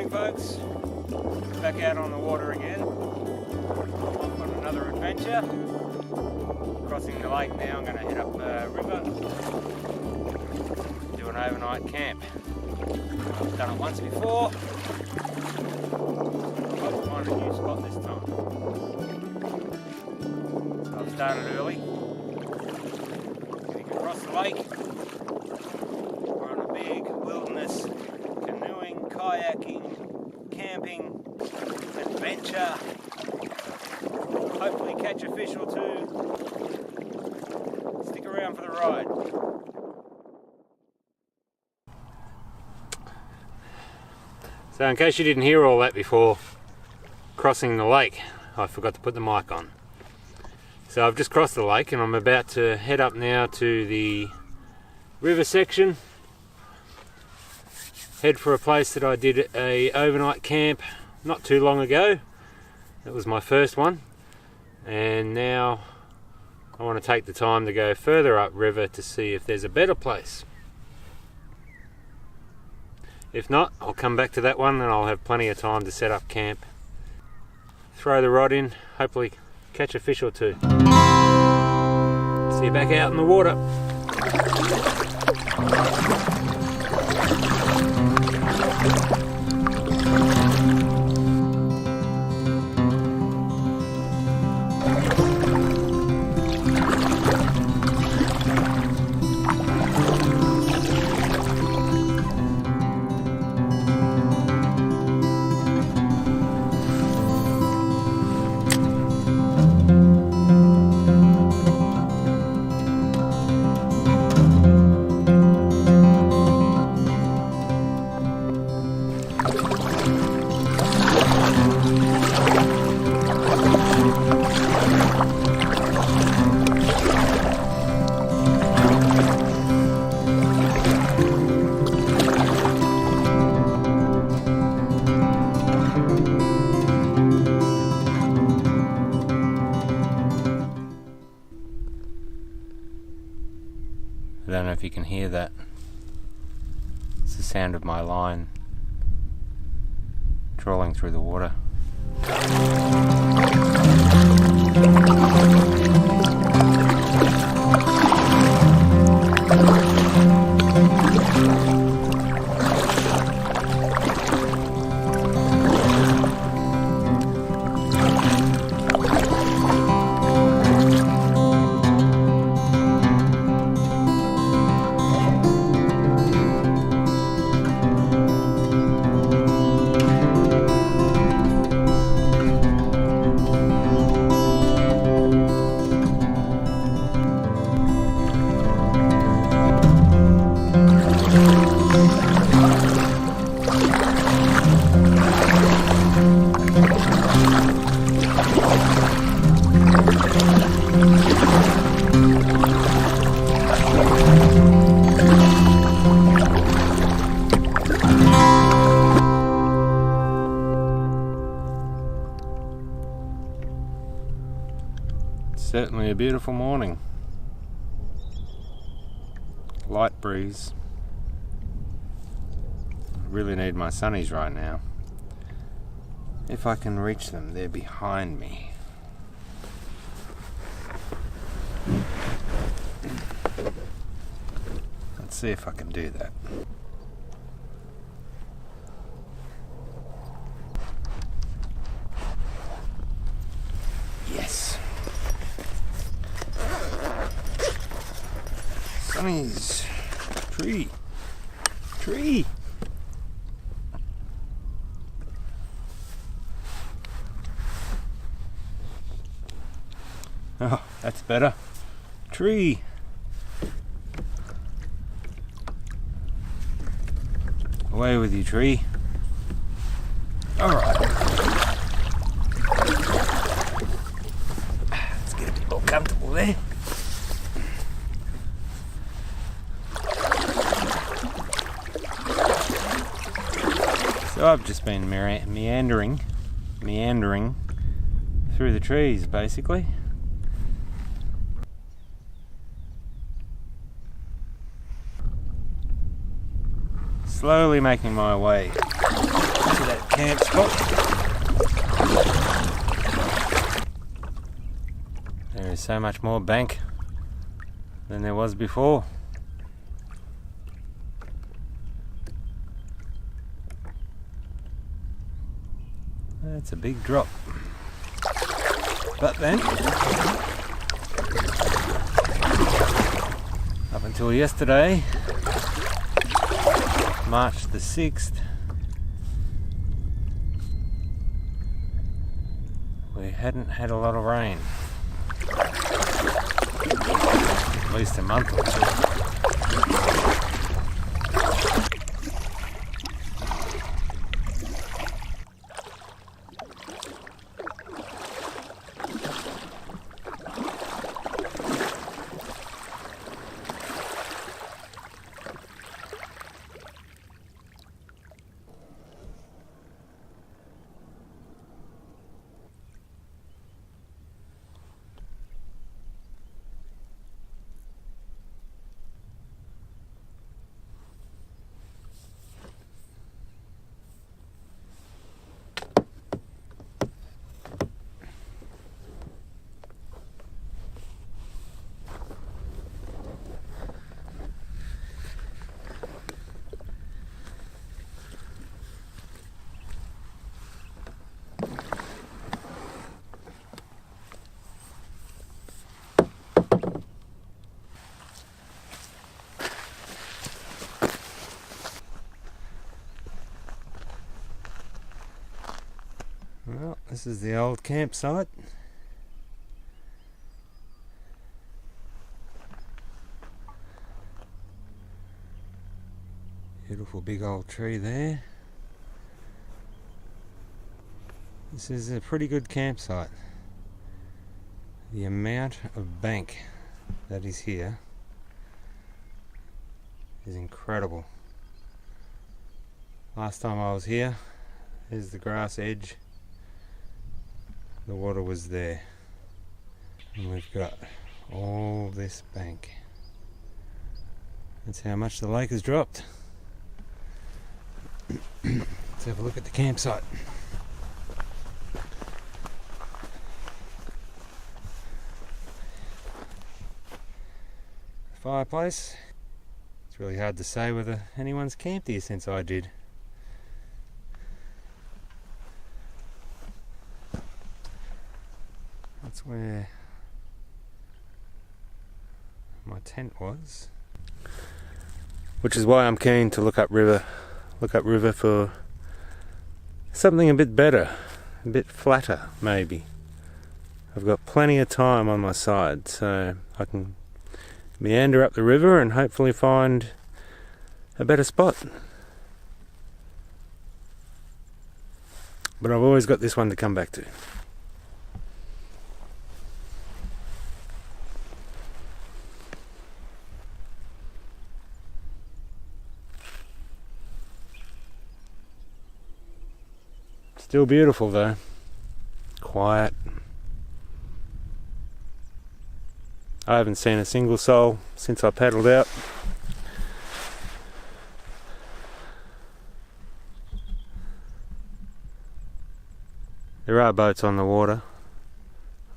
morning, folks. Back out on the water again. Off on another adventure. Crossing the lake now. I'm going to head up the river. Do an overnight camp. I've done it once before. I'll find a new spot this time. So I've started early. Getting across the lake. We're on a big wilderness canoeing, kayaking, camping adventure. Hopefully catch a fish or two. Stick around for the ride. So in case you didn't hear all that before crossing the lake, I forgot to put the mic on. So I've just crossed the lake and I'm about to head up now to the river section. Head for a place that I did a overnight camp not too long ago. That was my first one. And now I want to take the time to go further upriver to see if there's a better place. If not, I'll come back to that one and I'll have plenty of time to set up camp. Throw the rod in, hopefully catch a fish or two. See you back out in the water. I don't know if you can hear that. It's the sound of my line trawling through the water. Certainly a beautiful morning. Light breeze. Really need my sunnies right now. If I can reach them, they're behind me. Let's see if I can do that. Yes. Sunnies. Tree. Oh, that's better. Tree. Away with you, tree. Alright. Let's get a bit more comfortable there. So I've just been meandering through the trees, basically. Slowly making my way to that camp spot. There is so much more bank than there was before. That's a big drop. But then, up until yesterday, March the 6th, we hadn't had a lot of rain. At least a month or two. Well, this is the old campsite. Beautiful big old tree there. This is a pretty good campsite. The amount of bank that is here is incredible. Last time I was here, there's the grass edge. The water was there, and we've got all this bank. That's how much the lake has dropped. Let's have a look at the campsite. Fireplace. It's really hard to say whether anyone's camped here since I did. That's where my tent was, which is why I'm keen to look up river for something a bit better, a bit flatter maybe. I've got plenty of time on my side, so I can meander up the river and hopefully find a better spot. But I've always got this one to come back to. Still beautiful though, quiet. I haven't seen a single soul since I paddled out. There are boats on the water.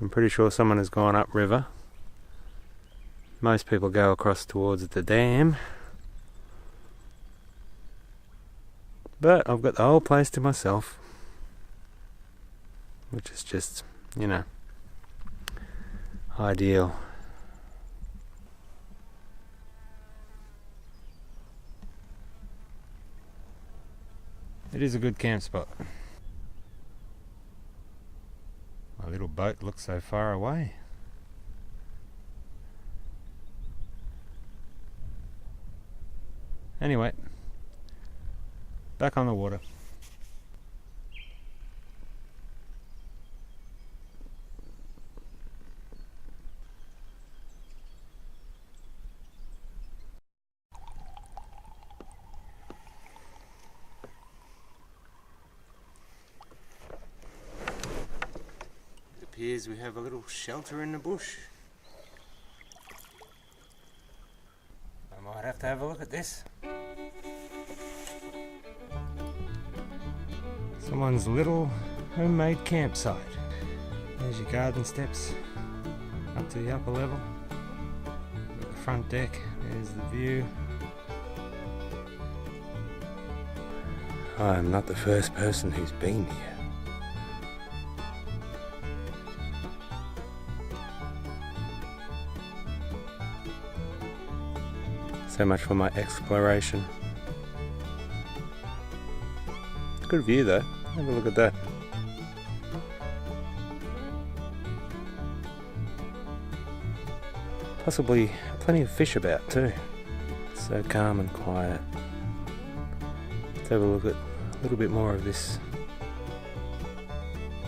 I'm pretty sure someone has gone upriver. Most people go across towards the dam. But I've got the whole place to myself, which is just, you know, ideal. It is a good camp spot. My little boat looks so far away. Anyway, back on the water. Appears we have a little shelter in the bush. I might have to have a look at this. Someone's little homemade campsite. There's your garden steps up to the upper level. Got the front deck, there's the view. I am not the first person who's been here. So much for my exploration. Good view though, have a look at that. Possibly plenty of fish about too. So calm and quiet. Let's have a look at a little bit more of this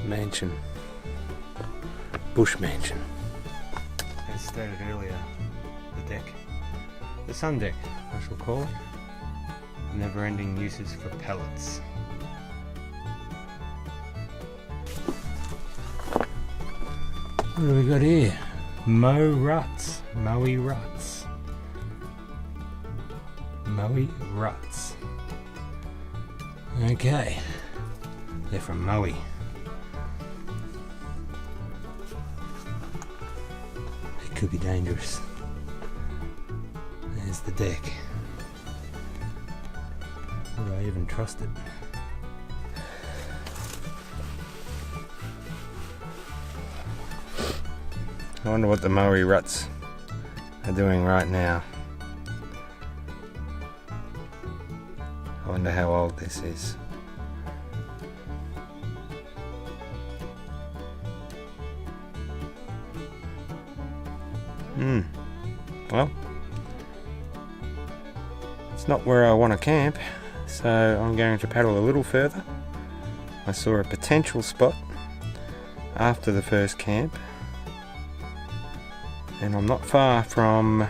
mansion. Bush mansion. As stated earlier, the deck. The sun deck, I shall call it. Never-ending uses for pellets. What do we got here? Moe ruts. Okay. They're from Moe. It could be dangerous. There's the deck. Would I even trust it? I wonder what the Moe ruts are doing right now. I wonder how old this is. Well, it's not where I want to camp, so I'm going to paddle a little further. I saw a potential spot after the first camp, and I'm not far from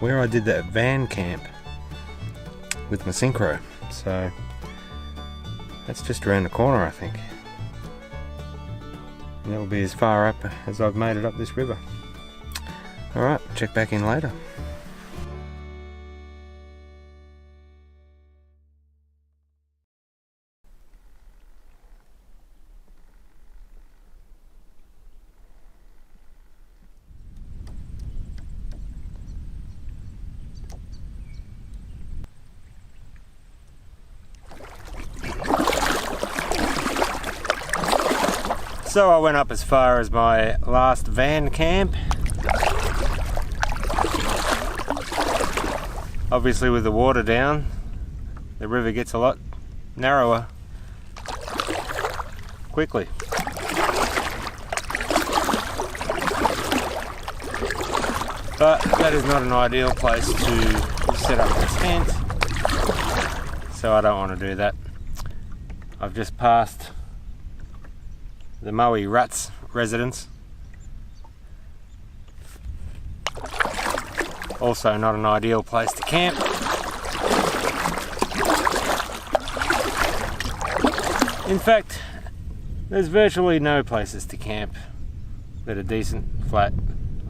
where I did that van camp with my synchro, so that's just around the corner, I think. And that'll be as far up as I've made it up this river. Alright, check back in later. So I went up as far as my last van camp. Obviously with the water down, the river gets a lot narrower quickly. But that is not an ideal place to set up a tent, so I don't want to do that. I've just passed the Moe Ruts residence. Also not an ideal place to camp. In fact, there's virtually no places to camp that are decent, flat,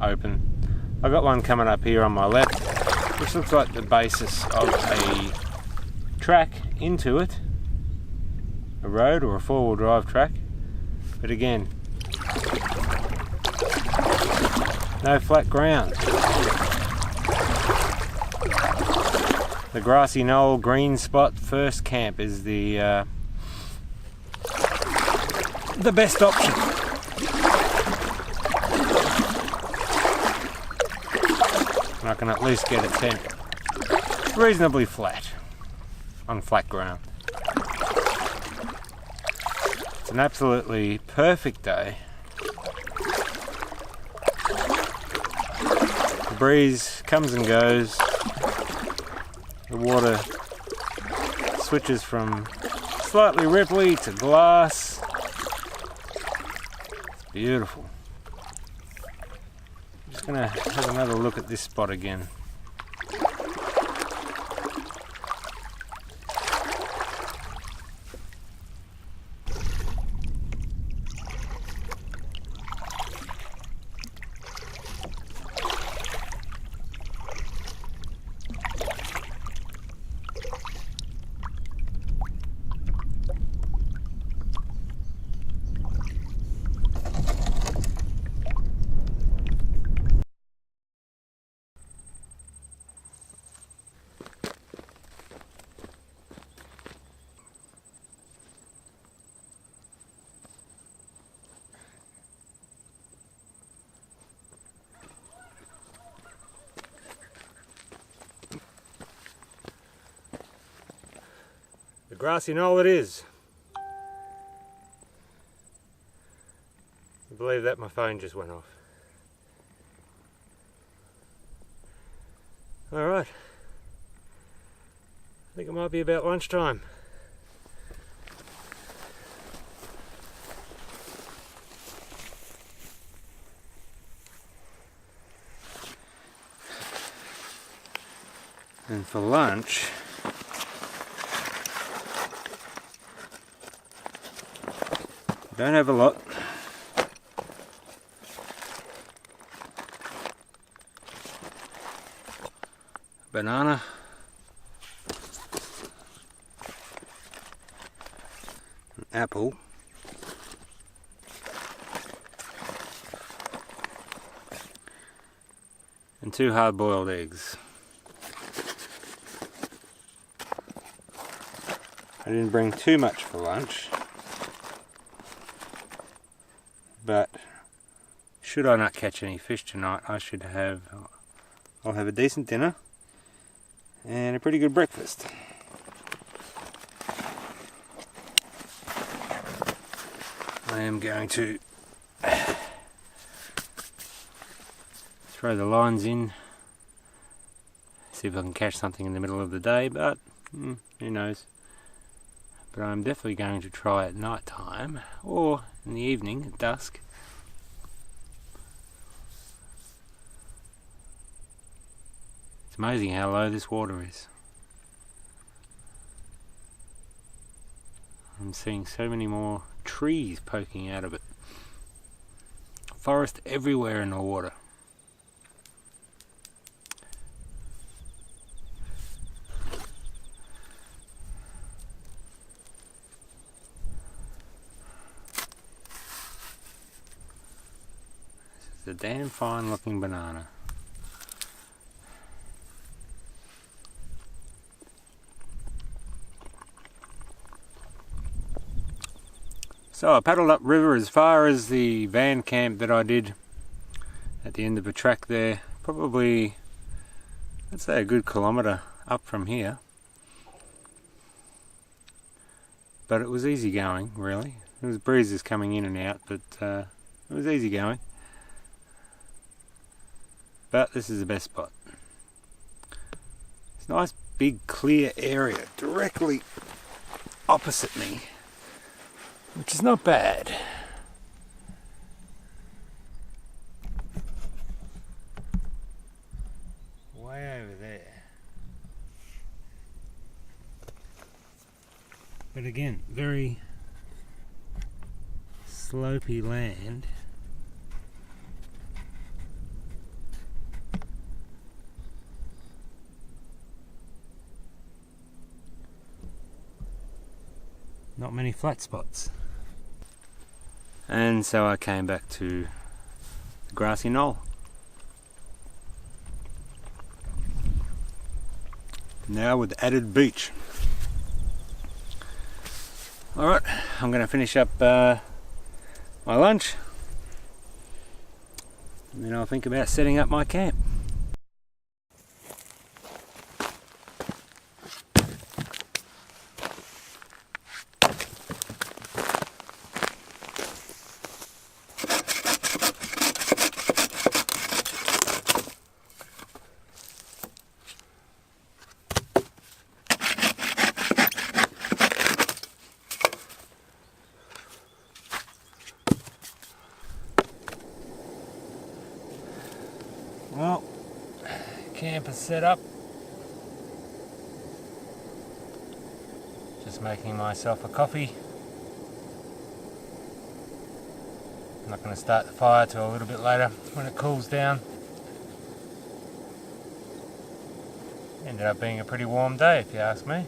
open. I've got one coming up here on my left, which looks like the basis of a track into it. A road or a four-wheel drive track. But again, no flat ground. The grassy knoll green spot first camp is the best option. And I can at least get a tent reasonably flat on flat ground. It's an absolutely perfect day. The breeze comes and goes. The water switches from slightly ripply to glass. It's beautiful. I'm just gonna have another look at this spot again. The grassy knoll it is. I believe that my phone just went off. Alright. I think it might be about lunchtime. And for lunch, don't have a lot. Banana, an apple, and 2 hard-boiled eggs. I didn't bring too much for lunch, but should I not catch any fish tonight, I'll have a decent dinner and a pretty good breakfast. I am going to throw the lines in, see if I can catch something in the middle of the day, but who knows. But I'm definitely going to try at night time or in the evening at dusk. It's amazing how low this water is. I'm seeing so many more trees poking out of it. Forest everywhere in the water. This is a damn fine looking banana. So I paddled upriver as far as the van camp that I did at the end of a track there. Probably, let's say, a good kilometre up from here. But it was easy going, really. There was breezes coming in and out, but it was easy going. But this is the best spot. It's a nice big clear area directly opposite me, which is not bad. Way over there. But again, very slopey land. Not many flat spots. And so I came back to the grassy knoll. Now with added beach. Alright, I'm going to finish up my lunch. And then I'll think about setting up my camp. Well, camp is set up. Just making myself a coffee. I'm not going to start the fire till a little bit later when it cools down. Ended up being a pretty warm day, if you ask me.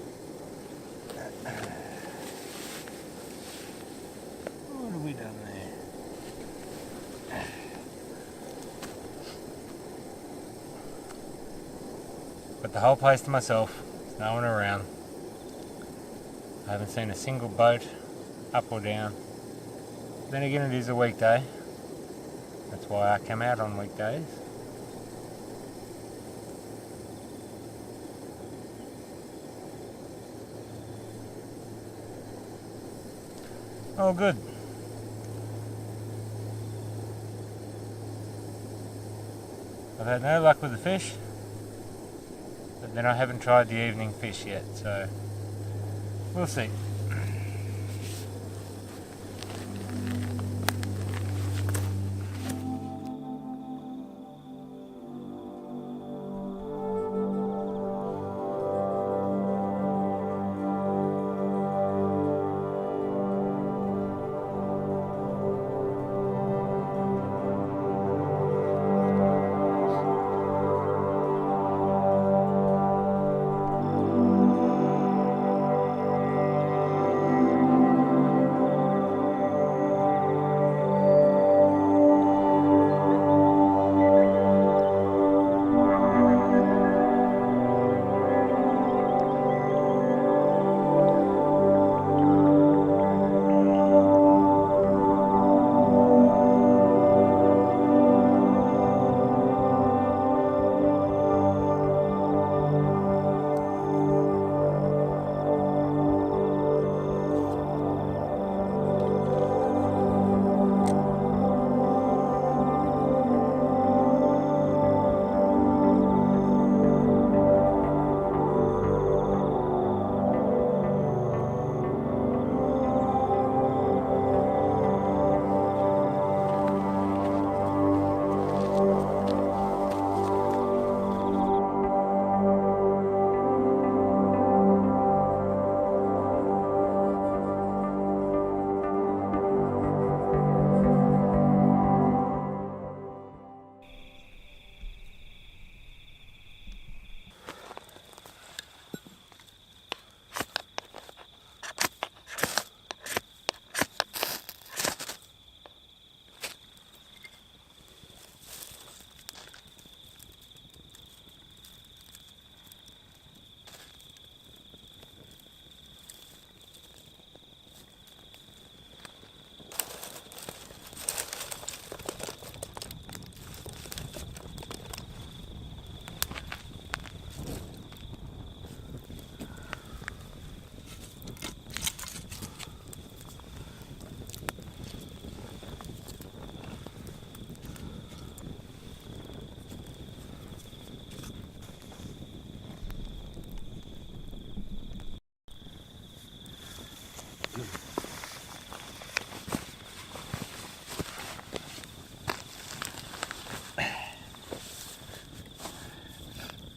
What have we done there? Got the whole place to myself. There's no one around. I haven't seen a single boat up or down. Then again, it is a weekday. That's why I come out on weekdays. all good. I've had no luck with the fish, but then I haven't tried the evening fish yet, so we'll see.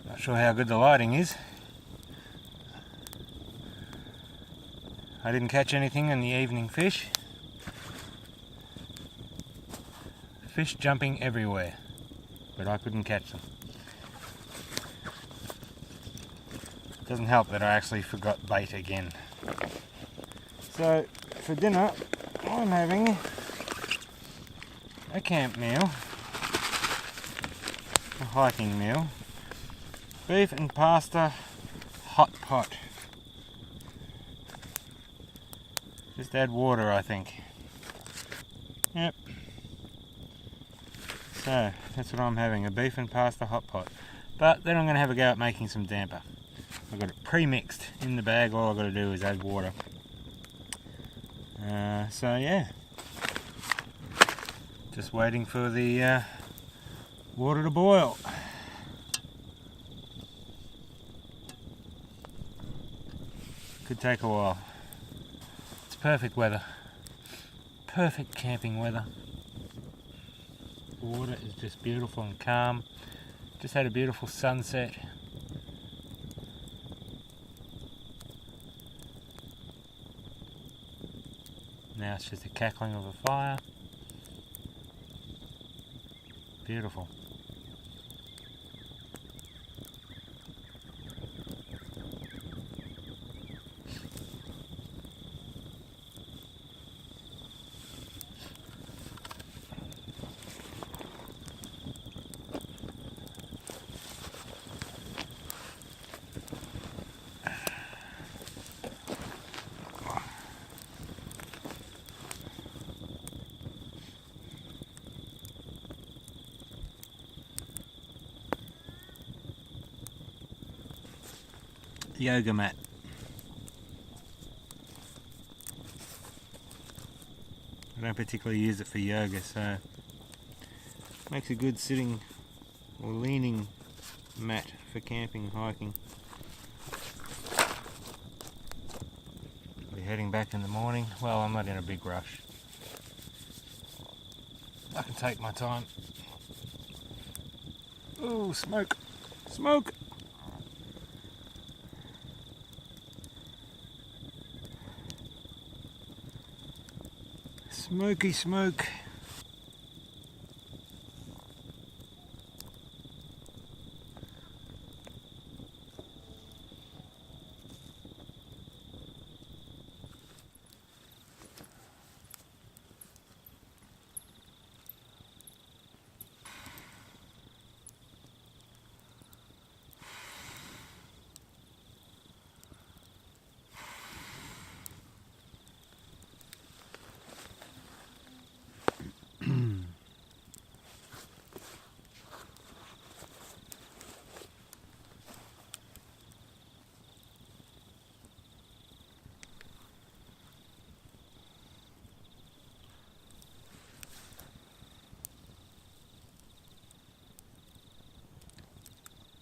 Not sure how good the lighting is. I didn't catch anything in the evening fish. Fish jumping everywhere, but I couldn't catch them. Doesn't help that I actually forgot bait again. So for dinner I'm having a camp meal, a hiking meal, beef and pasta hot pot. Just add water, I think. Yep. So that's what I'm having, a beef and pasta hot pot. But then I'm going to have a go at making some damper. I've got it pre-mixed in the bag, all I've got to do is add water. So yeah, just waiting for the water to boil. Could take a while. It's perfect weather, perfect camping weather. The water is just beautiful and calm. Just had a beautiful sunset. Now it's just the cackling of a fire. Beautiful. Yoga mat. don't particularly use it for yoga, so makes a good sitting or leaning mat for camping, hiking. I'll be heading back in the morning. Well, I'm not in a big rush. I can take my time. Oh, smoke! Smoke! Smoky smoke.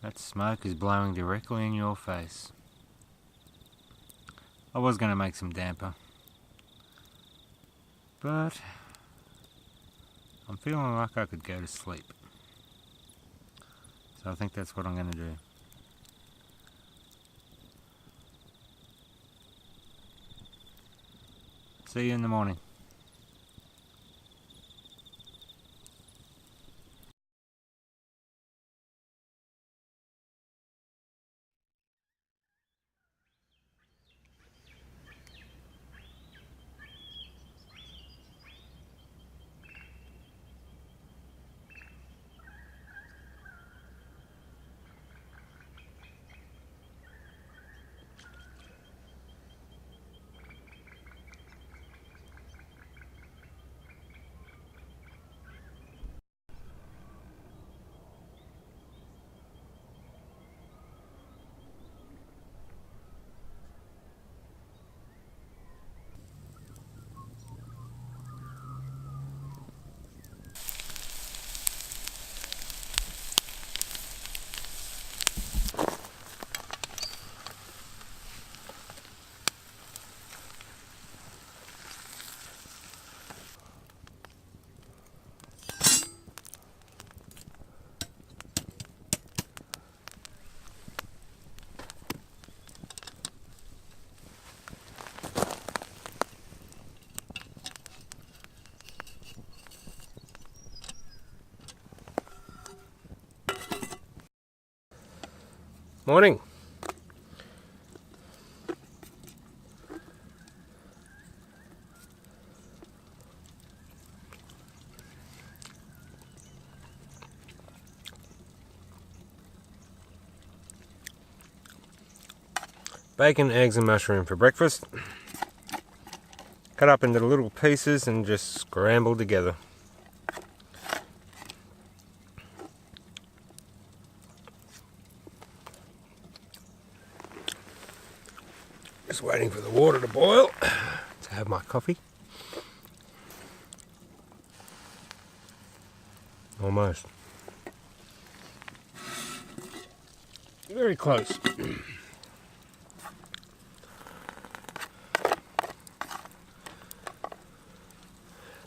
That smoke is blowing directly in your face. I was going to make some damper, but I'm feeling like I could go to sleep. So I think that's what I'm going to do. See you in the morning. Morning. Bacon, eggs and mushroom for breakfast. Cut up into little pieces and just scrambled together. Just waiting for the water to boil to have my coffee. Almost. Very close.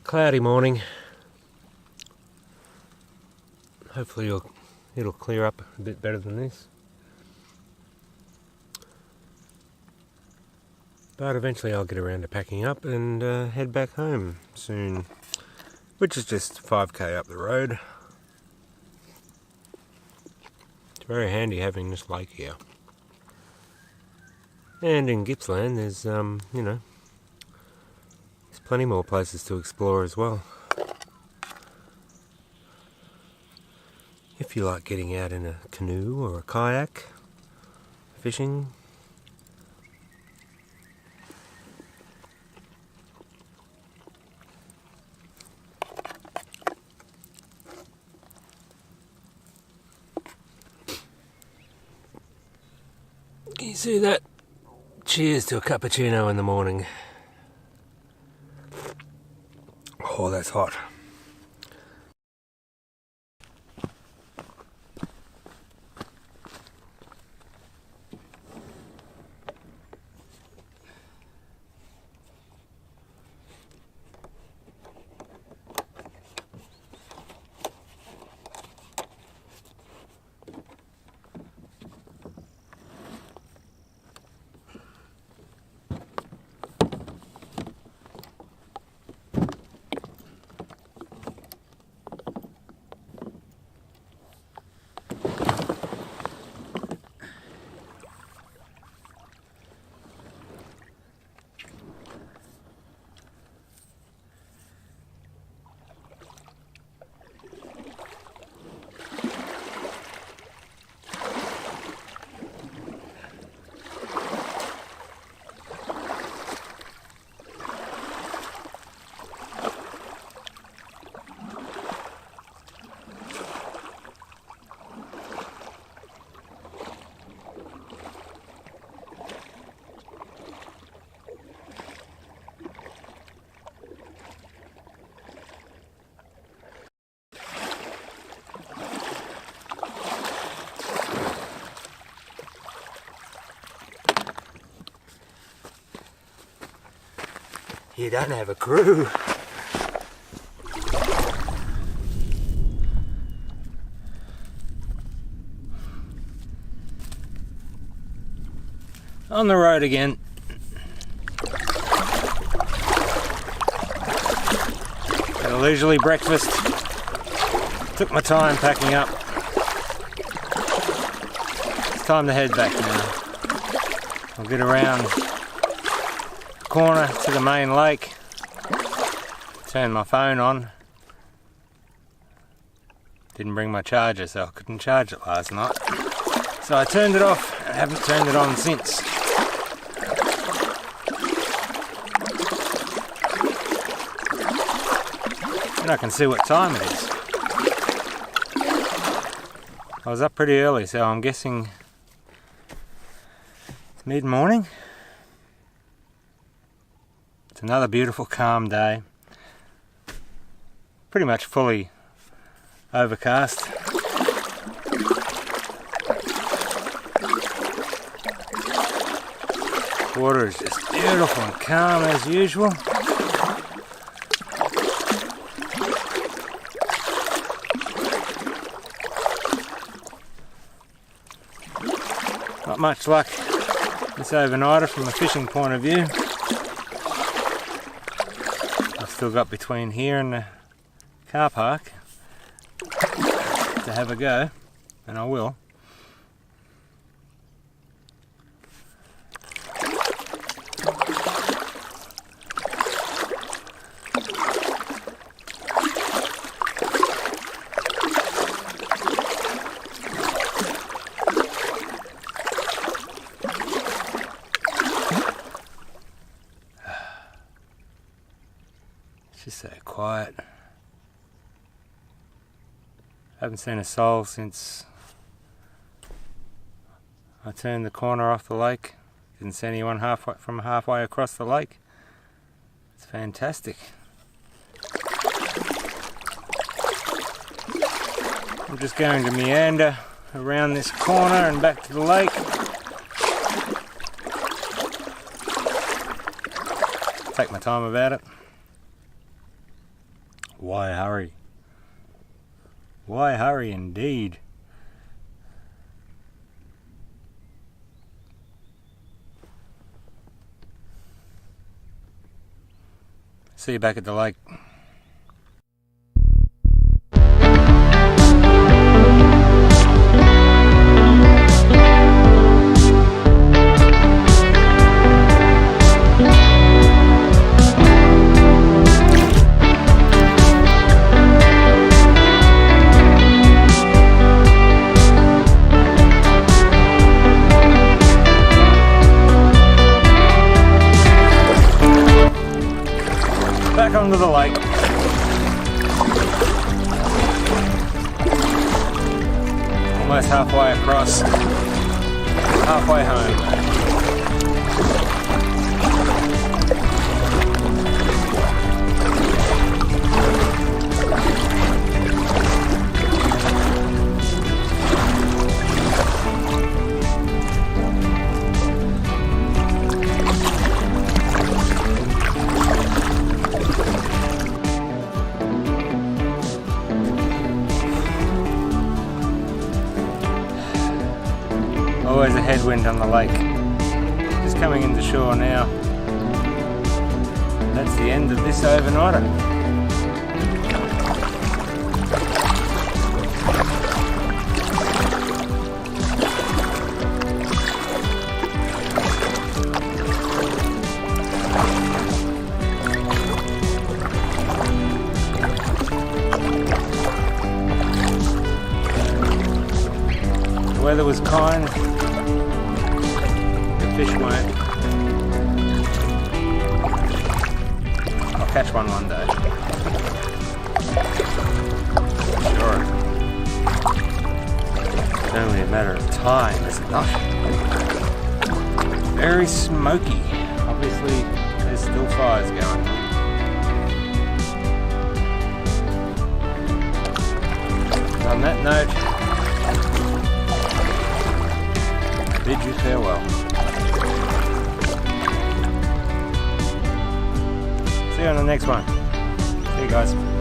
Cloudy morning. Hopefully it'll clear up a bit better than this. But eventually I'll get around to packing up and head back home soon, which is just 5k up the road. It's very handy having this lake here. And in Gippsland there's, you know, there's plenty more places to explore as well. If you like getting out in a canoe or a kayak, fishing. Can you see that? Cheers to a cappuccino in the morning. Oh, that's hot. You don't have a crew. On the road again. Had a leisurely breakfast. Took my time packing up. It's time to head back now. I'll get around the corner to the main lake. Turn my phone on. Didn't bring my charger, so I couldn't charge it last night. So I turned it off and haven't turned it on since. And I can see what time it is. I was up pretty early, so I'm guessing it's mid-morning. It's another beautiful calm day. Pretty much fully overcast. Water is just beautiful and calm as usual. Not much luck this overnighter from a fishing point of view. I've still got between here and the car park to have a go, and I will. It's just so quiet. Haven't seen a soul since I turned the corner off the lake. Didn't see anyone halfway across the lake. It's fantastic. I'm just going to meander around this corner and back to the lake. Take my time about it. Why hurry? Why hurry indeed? See you back at the lake. Back onto the lake. Almost halfway across. Halfway home. just coming into shore now. That's the end of this overnighter. The weather was kind. The fish weren't. I'll catch one day. Sure. It's only a matter of time, is it not? Very smoky. Obviously, there's still fires going on. On that note, I bid you farewell. See you on the next one. See you guys.